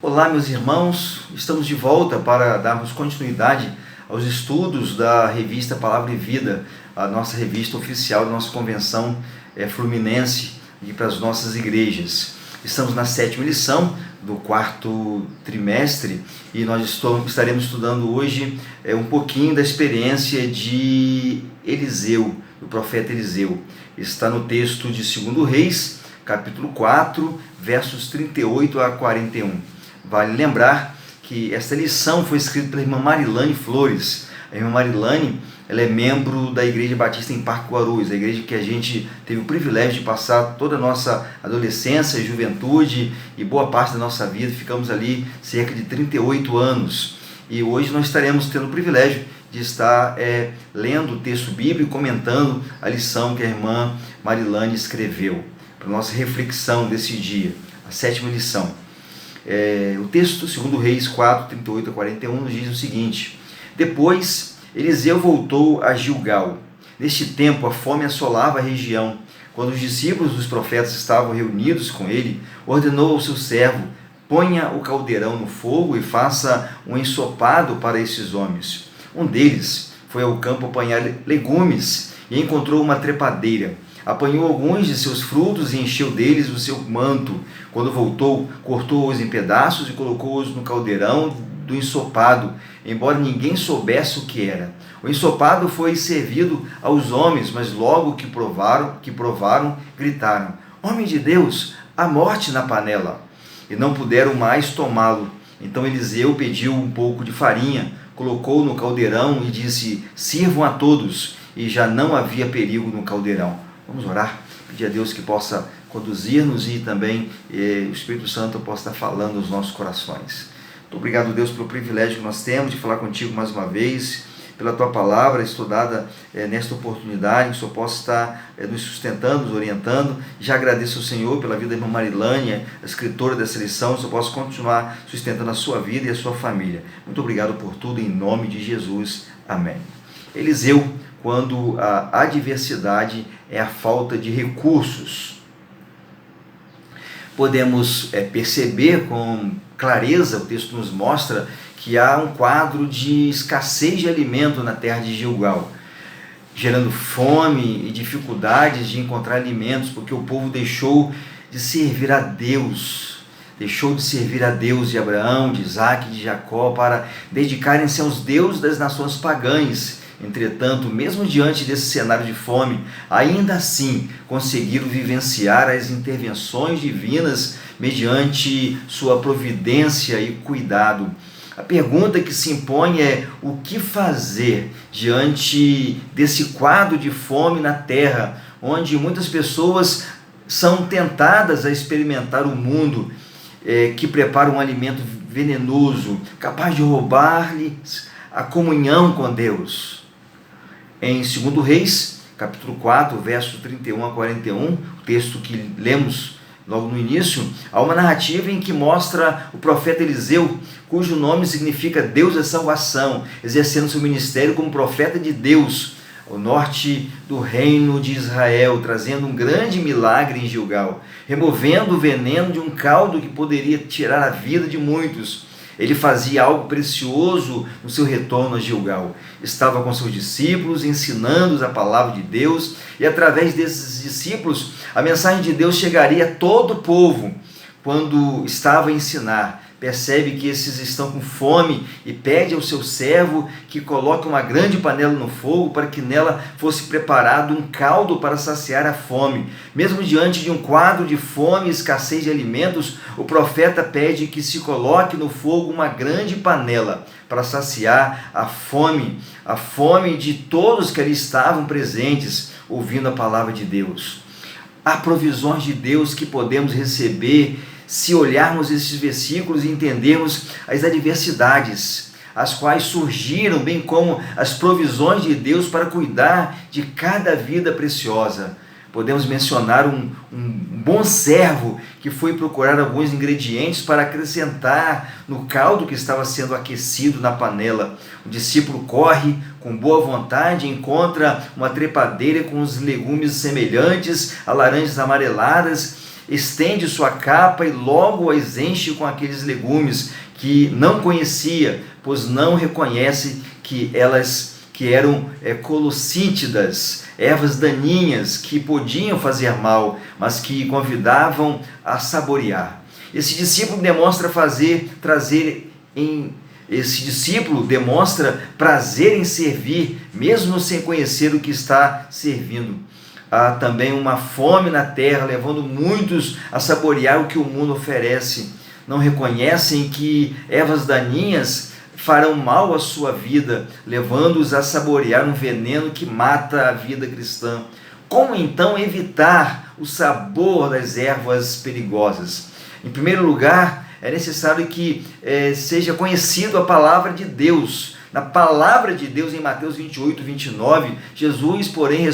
Olá, meus irmãos, estamos de volta para darmos continuidade aos estudos da revista Palavra e Vida, a nossa revista oficial da nossa convenção fluminense e para as nossas igrejas. Estamos na 7ª lição do 4º trimestre e nós estaremos estudando hoje um pouquinho da experiência de Eliseu, do profeta Eliseu. Está no texto de 2 Reis, capítulo 4, versos 38 a 41. Vale lembrar que esta lição foi escrita pela irmã Marilane Flores. A irmã Marilane, ela é membro da Igreja Batista em Parque Guarulhos, a igreja que a gente teve o privilégio de passar toda a nossa adolescência, juventude e boa parte da nossa vida. Ficamos ali cerca de 38 anos. E hoje nós estaremos tendo o privilégio de estar lendo o texto bíblico, comentando a lição que a irmã Marilane escreveu, para a nossa reflexão desse dia, a 7ª lição. O texto, 2 Reis 4, 38 a 41, nos diz o seguinte: Depois, Eliseu voltou a Gilgal. Neste tempo, a fome assolava a região. Quando os discípulos dos profetas estavam reunidos com ele, ordenou ao seu servo: ponha o caldeirão no fogo e faça um ensopado para esses homens. Um deles foi ao campo apanhar legumes e encontrou uma trepadeira. Apanhou alguns de seus frutos e encheu deles o seu manto. Quando voltou, cortou-os em pedaços e colocou-os no caldeirão do ensopado, embora ninguém soubesse o que era. O ensopado foi servido aos homens, mas logo que provaram, gritaram: Homem de Deus, há morte na panela! E não puderam mais tomá-lo. Então Eliseu pediu um pouco de farinha, colocou no caldeirão e disse: sirvam a todos. E já não havia perigo no caldeirão. Vamos orar, pedir a Deus que possa conduzir-nos e também o Espírito Santo possa estar falando nos nossos corações. Muito obrigado, Deus, pelo privilégio que nós temos de falar contigo mais uma vez, pela tua palavra estudada nesta oportunidade, que o Senhor possa estar nos sustentando, nos orientando. Já agradeço ao Senhor pela vida da irmã Marilane, a escritora dessa lição, que o Senhor possa continuar sustentando a sua vida e a sua família. Muito obrigado por tudo, em nome de Jesus. Amém. Eliseu, quando a adversidade é a falta de recursos. Podemos perceber com clareza, o texto nos mostra que há um quadro de escassez de alimento na terra de Gilgal, gerando fome e dificuldades de encontrar alimentos, porque o povo deixou de servir a Deus. Deixou de servir a Deus de Abraão, de Isaac, de Jacó, para dedicarem-se aos deuses das nações pagãs. Entretanto, mesmo diante desse cenário de fome, ainda assim conseguiram vivenciar as intervenções divinas mediante sua providência e cuidado. A pergunta que se impõe é: o que fazer diante desse quadro de fome na terra, onde muitas pessoas são tentadas a experimentar o mundo que prepara um alimento venenoso, capaz de roubar-lhes a comunhão com Deus? Em 2 Reis, capítulo 4, versos 31 a 41, o texto que lemos logo no início, há uma narrativa em que mostra o profeta Eliseu, cujo nome significa Deus é salvação, exercendo seu ministério como profeta de Deus, ao norte do reino de Israel, trazendo um grande milagre em Gilgal, removendo o veneno de um caldo que poderia tirar a vida de muitos. Ele fazia algo precioso no seu retorno a Gilgal. Estava com seus discípulos, ensinando-os a palavra de Deus, e através desses discípulos, a mensagem de Deus chegaria a todo o povo. Quando estava a ensinar, percebe que esses estão com fome e pede ao seu servo que coloque uma grande panela no fogo para que nela fosse preparado um caldo para saciar a fome. Mesmo diante de um quadro de fome e escassez de alimentos, o profeta pede que se coloque no fogo uma grande panela para saciar a fome de todos que ali estavam presentes, ouvindo a palavra de Deus. Há provisões de Deus que podemos receber se olharmos esses versículos e entendermos as adversidades, as quais surgiram, bem como as provisões de Deus para cuidar de cada vida preciosa. Podemos mencionar um bom servo que foi procurar alguns ingredientes para acrescentar no caldo que estava sendo aquecido na panela. O discípulo corre com boa vontade, encontra uma trepadeira com os legumes semelhantes a laranjas amareladas, estende sua capa e logo as enche com aqueles legumes que não conhecia, pois não reconhece que eram colossíntidas, ervas daninhas que podiam fazer mal, mas que convidavam a saborear. Esse discípulo demonstra prazer em servir, mesmo sem conhecer o que está servindo. Há também uma fome na terra, levando muitos a saborear o que o mundo oferece. Não reconhecem que ervas daninhas farão mal à sua vida, levando-os a saborear um veneno que mata a vida cristã. Como então evitar o sabor das ervas perigosas? Em primeiro lugar, é necessário que seja conhecido a palavra de Deus. Na palavra de Deus, em Mateus 28, 29, Jesus, porém,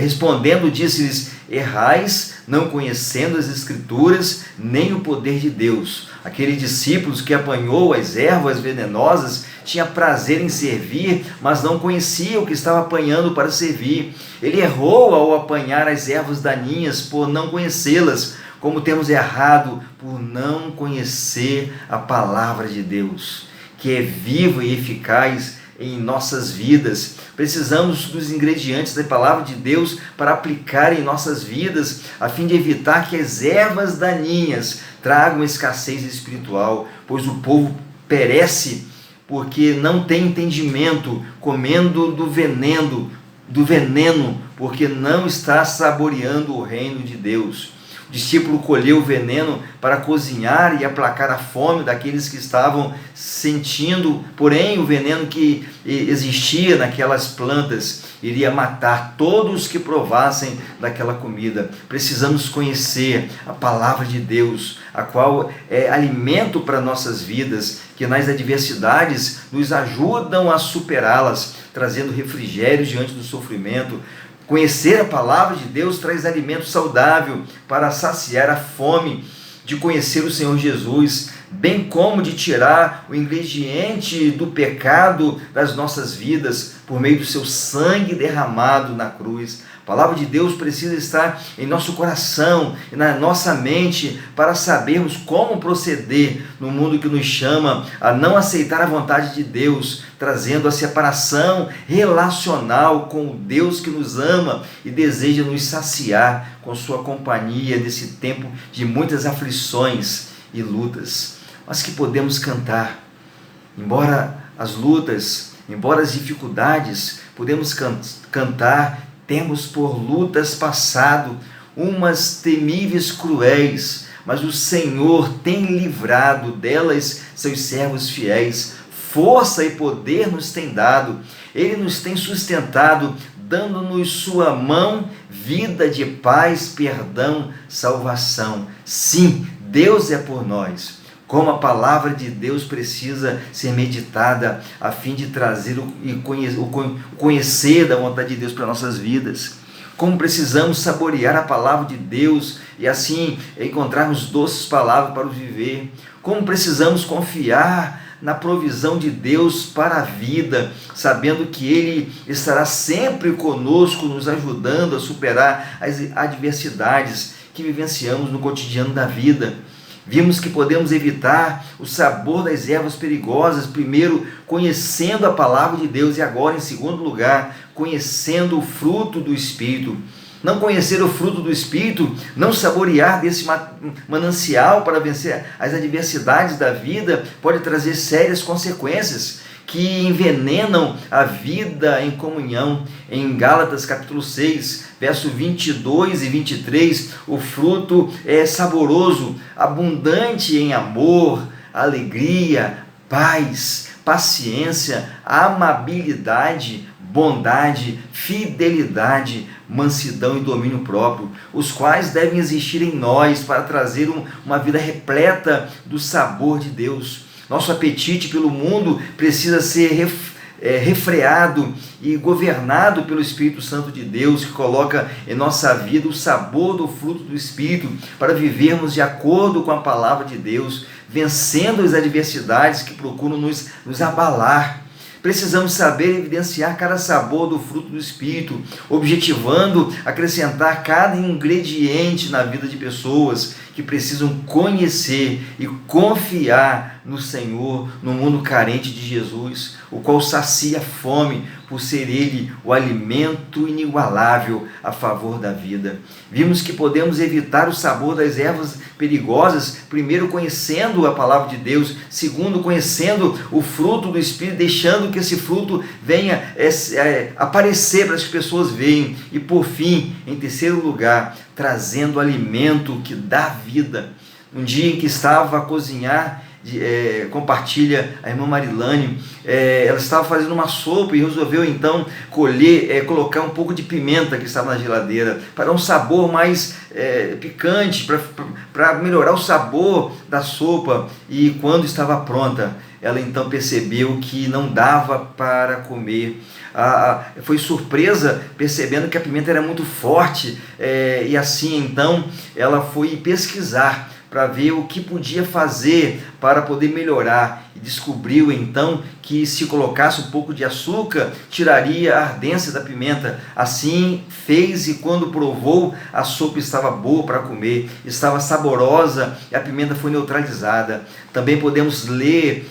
respondendo, disse-lhes: errais, não conhecendo as Escrituras, nem o poder de Deus. Aqueles discípulos que apanhou as ervas venenosas tinha prazer em servir, mas não conhecia o que estava apanhando para servir. Ele errou ao apanhar as ervas daninhas por não conhecê-las, como temos errado por não conhecer a palavra de Deus, que é viva e eficaz em nossas vidas. Precisamos dos ingredientes da palavra de Deus para aplicar em nossas vidas, a fim de evitar que as ervas daninhas tragam escassez espiritual, pois o povo perece porque não tem entendimento, comendo do veneno, porque não está saboreando o reino de Deus. O discípulo colheu o veneno para cozinhar e aplacar a fome daqueles que estavam sentindo, porém o veneno que existia naquelas plantas iria matar todos que provassem daquela comida. Precisamos conhecer a palavra de Deus, a qual é alimento para nossas vidas, que nas adversidades nos ajudam a superá-las, trazendo refrigério diante do sofrimento. Conhecer a palavra de Deus traz alimento saudável para saciar a fome de conhecer o Senhor Jesus, bem como de tirar o ingrediente do pecado das nossas vidas por meio do seu sangue derramado na cruz. A palavra de Deus precisa estar em nosso coração e na nossa mente para sabermos como proceder no mundo que nos chama a não aceitar a vontade de Deus, trazendo a separação relacional com o Deus que nos ama e deseja nos saciar com sua companhia nesse tempo de muitas aflições e lutas. Mas que podemos cantar, embora as lutas, embora as dificuldades, podemos cantar. Temos por lutas passado, umas temíveis cruéis, mas o Senhor tem livrado delas seus servos fiéis. Força e poder nos tem dado, Ele nos tem sustentado, dando-nos sua mão, vida de paz, perdão, salvação. Sim, Deus é por nós. Como a palavra de Deus precisa ser meditada a fim de trazer o conhecer da vontade de Deus para nossas vidas. Como precisamos saborear a palavra de Deus e assim encontrarmos doces palavras para o viver. Como precisamos confiar na provisão de Deus para a vida, sabendo que Ele estará sempre conosco, nos ajudando a superar as adversidades que vivenciamos no cotidiano da vida. Vimos que podemos evitar o sabor das ervas perigosas, primeiro conhecendo a palavra de Deus e agora, em segundo lugar, conhecendo o fruto do Espírito. Não conhecer o fruto do Espírito, não saborear desse manancial para vencer as adversidades da vida, pode trazer sérias consequências que envenenam a vida em comunhão. Em Gálatas capítulo 6, verso 22 e 23, o fruto é saboroso, abundante em amor, alegria, paz, paciência, amabilidade, bondade, fidelidade, mansidão e domínio próprio, os quais devem existir em nós para trazer uma vida repleta do sabor de Deus. Nosso apetite pelo mundo precisa ser refreado e governado pelo Espírito Santo de Deus, que coloca em nossa vida o sabor do fruto do Espírito, para vivermos de acordo com a palavra de Deus, vencendo as adversidades que procuram nos abalar. Precisamos saber evidenciar cada sabor do fruto do Espírito, objetivando acrescentar cada ingrediente na vida de pessoas que precisam conhecer e confiar no Senhor, no mundo carente de Jesus, o qual sacia a fome por ser Ele o alimento inigualável a favor da vida. Vimos que podemos evitar o sabor das ervas perigosas, primeiro conhecendo a palavra de Deus, segundo conhecendo o fruto do Espírito, deixando que esse fruto venha aparecer para as pessoas verem, e por fim, em terceiro lugar, trazendo alimento que dá vida. Um dia em que estava a cozinhar, compartilha a irmã Marilane, ela estava fazendo uma sopa e resolveu então colocar um pouco de pimenta que estava na geladeira, para dar um sabor mais picante, para melhorar o sabor da sopa. E quando estava pronta, ela então percebeu que não dava para comer. Foi surpresa percebendo que a pimenta era muito forte, e assim então ela foi pesquisar para ver o que podia fazer para poder melhorar, e descobriu então que se colocasse um pouco de açúcar, tiraria a ardência da pimenta. Assim fez, e quando provou, a sopa estava boa para comer, estava saborosa e a pimenta foi neutralizada. Também podemos ler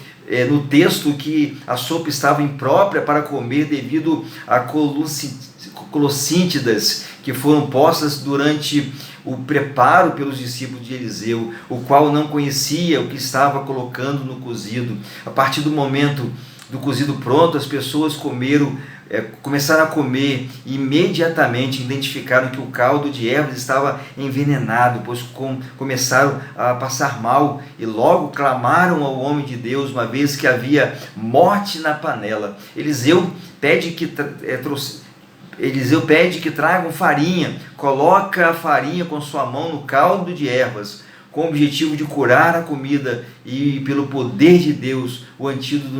no texto que a sopa estava imprópria para comer devido a colossíntidas que foram postas durante o preparo pelos discípulos de Eliseu, o qual não conhecia o que estava colocando no cozido. A partir do momento do cozido pronto, as pessoas começaram a comer e imediatamente identificaram que o caldo de ervas estava envenenado, pois começaram a passar mal e logo clamaram ao homem de Deus, uma vez que havia morte na panela. Eliseu pede que tragam farinha, coloca a farinha com sua mão no caldo de ervas, com o objetivo de curar a comida, e pelo poder de Deus, o antídoto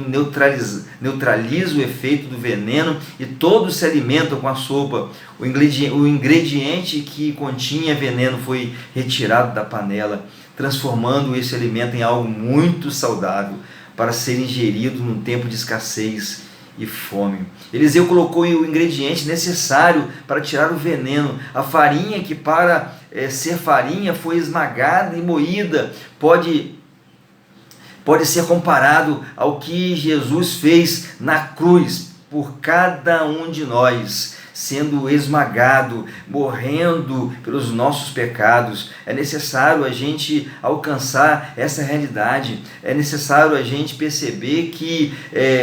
neutraliza o efeito do veneno e todos se alimentam com a sopa. O ingrediente que continha veneno foi retirado da panela, transformando esse alimento em algo muito saudável para ser ingerido num tempo de escassez e fome. Eliseu colocou o ingrediente necessário para tirar o veneno. A farinha, que para ser farinha foi esmagada e moída, pode ser comparado ao que Jesus fez na cruz por cada um de nós, sendo esmagado, morrendo pelos nossos pecados. É necessário a gente alcançar essa realidade, é necessário a gente perceber que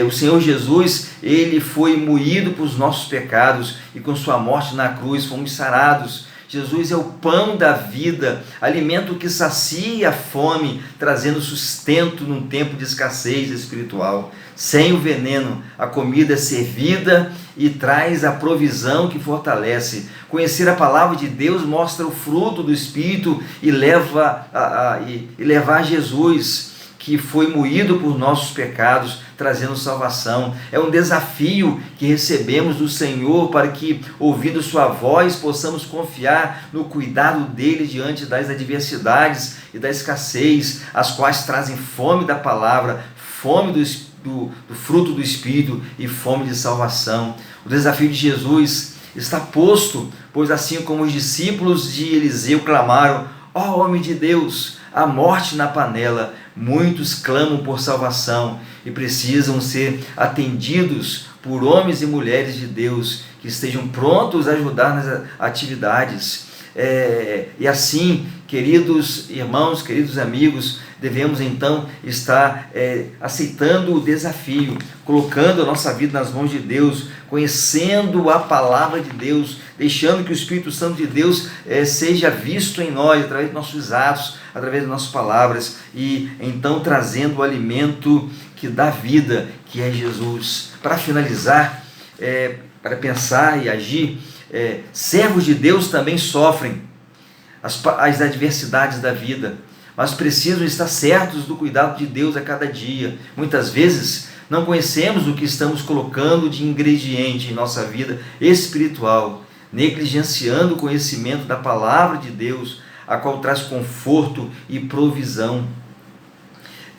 o Senhor Jesus, Ele foi moído pelos nossos pecados, e com sua morte na cruz fomos sarados. Jesus é o pão da vida, alimento que sacia a fome, trazendo sustento num tempo de escassez espiritual. Sem o veneno, a comida é servida e traz a provisão que fortalece. Conhecer a palavra de Deus mostra o fruto do Espírito e levar a Jesus, que foi moído por nossos pecados, trazendo salvação. É um desafio que recebemos do Senhor para que, ouvindo sua voz, possamos confiar no cuidado dele diante das adversidades e da escassez, as quais trazem fome da palavra, fome do fruto do Espírito e fome de salvação. O desafio de Jesus está posto, pois assim como os discípulos de Eliseu clamaram: ó homem de Deus, a morte na panela, muitos clamam por salvação e precisam ser atendidos por homens e mulheres de Deus que estejam prontos a ajudar nas atividades. E assim, queridos irmãos, queridos amigos, devemos então estar aceitando o desafio, colocando a nossa vida nas mãos de Deus, conhecendo a palavra de Deus, deixando que o Espírito Santo de Deus seja visto em nós, através de nossos atos, através de nossas palavras, e então trazendo o alimento que dá vida, que é Jesus. Para finalizar, para pensar e agir, servos de Deus também sofrem as adversidades da vida, mas precisam estar certos do cuidado de Deus a cada dia. Muitas vezes não conhecemos o que estamos colocando de ingrediente em nossa vida espiritual, negligenciando o conhecimento da palavra de Deus, a qual traz conforto e provisão.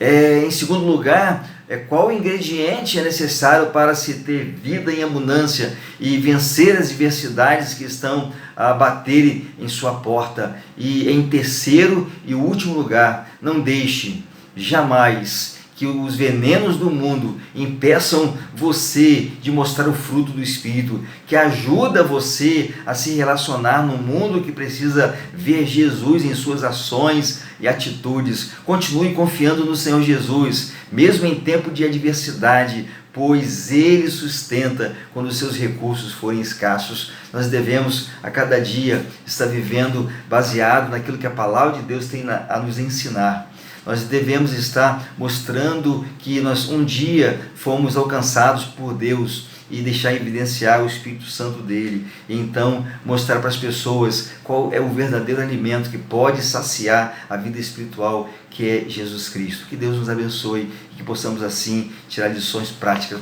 Em segundo lugar, qual ingrediente é necessário para se ter vida em abundância e vencer as adversidades que estão a bater em sua porta. E em terceiro e último lugar, não deixe jamais que os venenos do mundo impeçam você de mostrar o fruto do Espírito, que ajuda você a se relacionar no mundo que precisa ver Jesus em suas ações e atitudes. Continue confiando no Senhor Jesus, mesmo em tempo de adversidade, pois Ele sustenta quando os seus recursos forem escassos. Nós devemos a cada dia estar vivendo baseado naquilo que a palavra de Deus tem a nos ensinar. Nós devemos estar mostrando que nós um dia fomos alcançados por Deus e deixar evidenciar o Espírito Santo dele. E então mostrar para as pessoas qual é o verdadeiro alimento que pode saciar a vida espiritual, que é Jesus Cristo. Que Deus nos abençoe e que possamos assim tirar lições práticas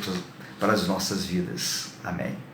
para as nossas vidas. Amém.